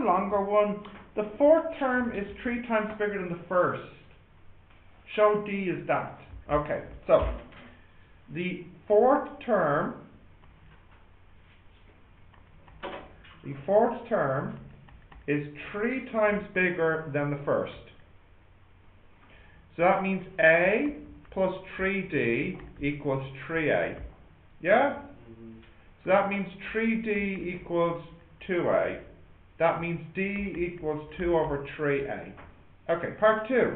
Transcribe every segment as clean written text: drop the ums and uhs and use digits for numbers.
a longer one. The fourth term is 3 times bigger than the first. Show D is that. Okay, so the fourth term is 3 times bigger than the first. So that means A plus 3D equals 3A. Yeah? So that means 3D equals 2A. That means D equals 2 over 3A. Okay, part 2.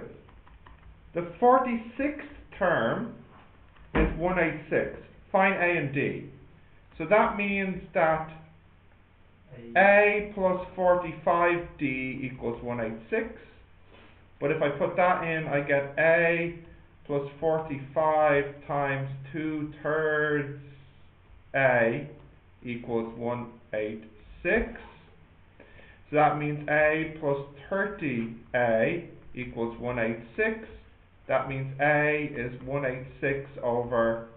The 46th term is 186. Find A and D. So that means that A plus 45D equals 186. But if I put that in, I get A plus 45 times 2/3 A equals 186. So that means A plus 30A equals 186. That means A is 186 over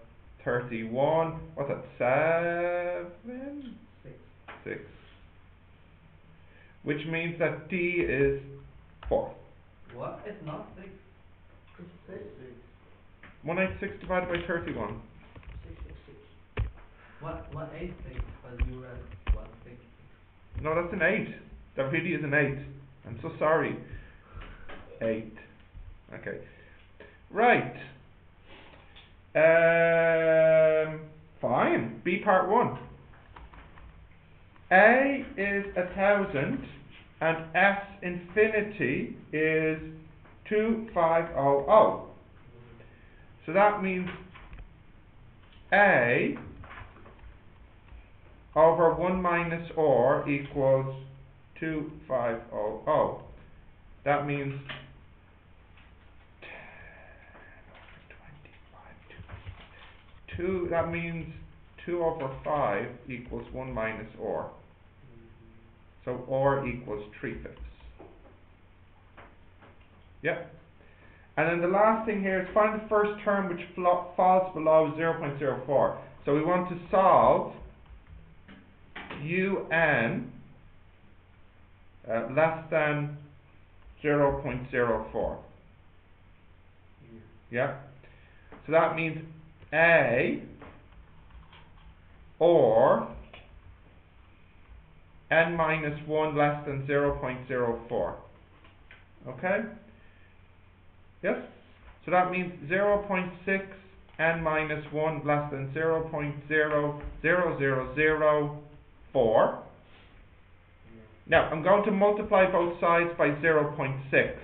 31. What's that? 7? 6. Which means that D is 4. What? It's not 6. It's 6. 186 divided by 31. 666. What 8 6? Because you read 1 6. No, that's an 8. That really is an 8. I'm so sorry. 8. Okay. Right. Fine. B part 1. A is 1,000 and S infinity is 2500. So that means A over 1 minus R equals 2500. That means 2, that means 2 over 5 equals 1 minus R. So R equals 3/5. Yep. And then the last thing here is find the first term which falls below 0.04. So we want to solve UN less than 0.04. Yeah. So that means A or n minus 1 less than 0.04. Okay? Yes? So that means 0.6 n minus 1 less than 0.00004. Now, I'm going to multiply both sides by 0.6.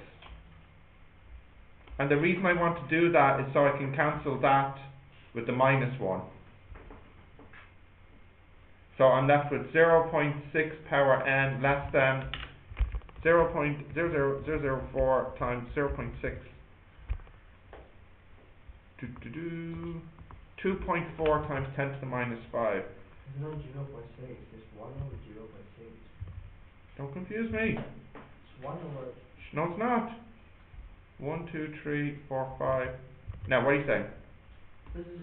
And the reason I want to do that is so I can cancel that with the minus 1. So I'm left with 0.6 power n less than 0.00004 times 0.6. 2.4 times 10 to the minus 5. It's not 0.6, it's 1 over 0.6. Don't confuse me. It's 1 over... No, it's not. 1, 2, 3, 4, 5. Now, what are you saying? This is...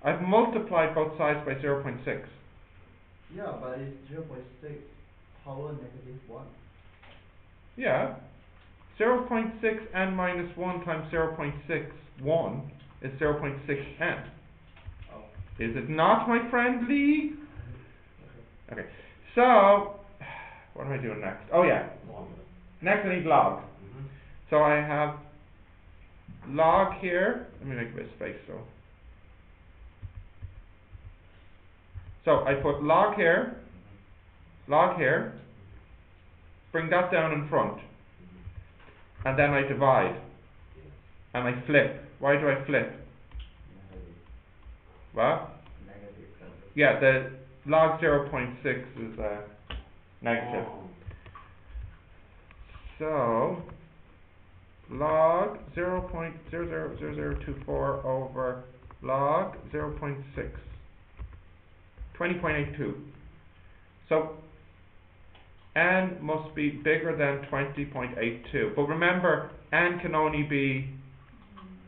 I've multiplied both sides by 0.6. Yeah, but it's 0.6 power negative 1. Yeah. 0.6 n minus 1 times 0.61 is 0.6 n. Oh. Is it not, my friend Lee? Okay. Okay. So, what am I doing next? Oh yeah. Next I need log. So I have log here. Let me make a bit of space so I put log here, bring that down in front, and then I divide, and I flip. Why do I flip? What? Negative. Yeah, the log 0.6 is negative. So log 0.00024 over log 0.6. 20.82. So n must be bigger than 20.82. But remember, n can only be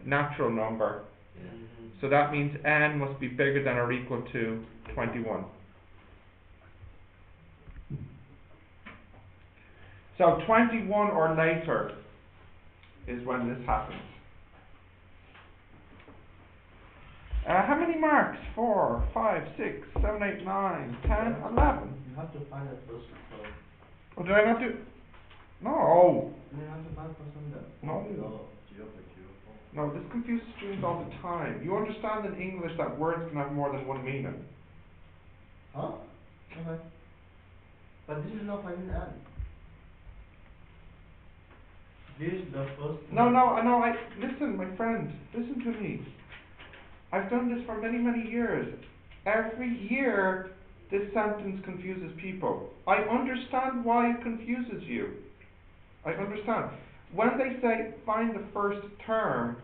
natural number. So that means n must be bigger than or equal to 21. So 21 or later is when this happens. How many marks? 4, 5, 6, 7, 8, 9, 10, 11. You have to find the first term. Oh, did I not do? No. You have to find first term then. No. 0.04. No, this confuses students all the time. You understand in English that words can have more than one meaning. Huh? Okay. But this is not finding n. This is the first term. No, listen, my friend, listen to me. I've done this for many, many years. Every year, this sentence confuses people. I understand why it confuses you. I understand. When they say, find the first term,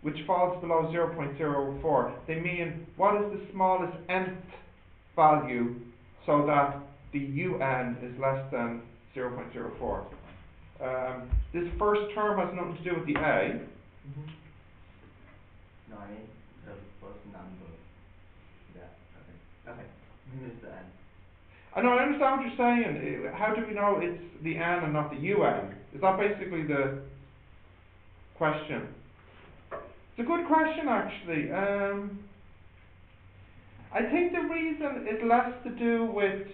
which falls below 0.04, they mean, what is the smallest nth value so that the un is less than 0.04. This first term has nothing to do with the a. Mm-hmm. 9, the first number. Yeah, okay. This is the n. I know, I understand what you're saying. How do we know it's the n and not the un? Is that basically the question? It's a good question, actually. I think the reason is less to do with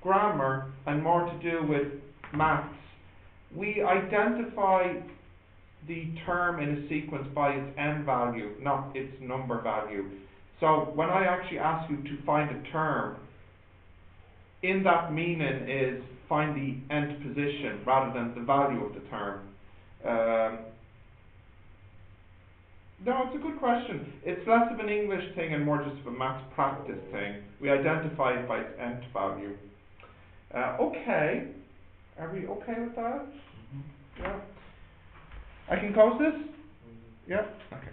grammar and more to do with maths. We identify the term in a sequence by its n value, not its number value. So when I actually ask you to find a term, in that meaning is find the nth position rather than the value of the term. No, it's a good question. It's less of an English thing and more just of a maths practice thing. We identify it by its nth value. Okay. Are we okay with that? Mm-hmm. Yeah. I can close this? Mm-hmm. Yeah? Okay.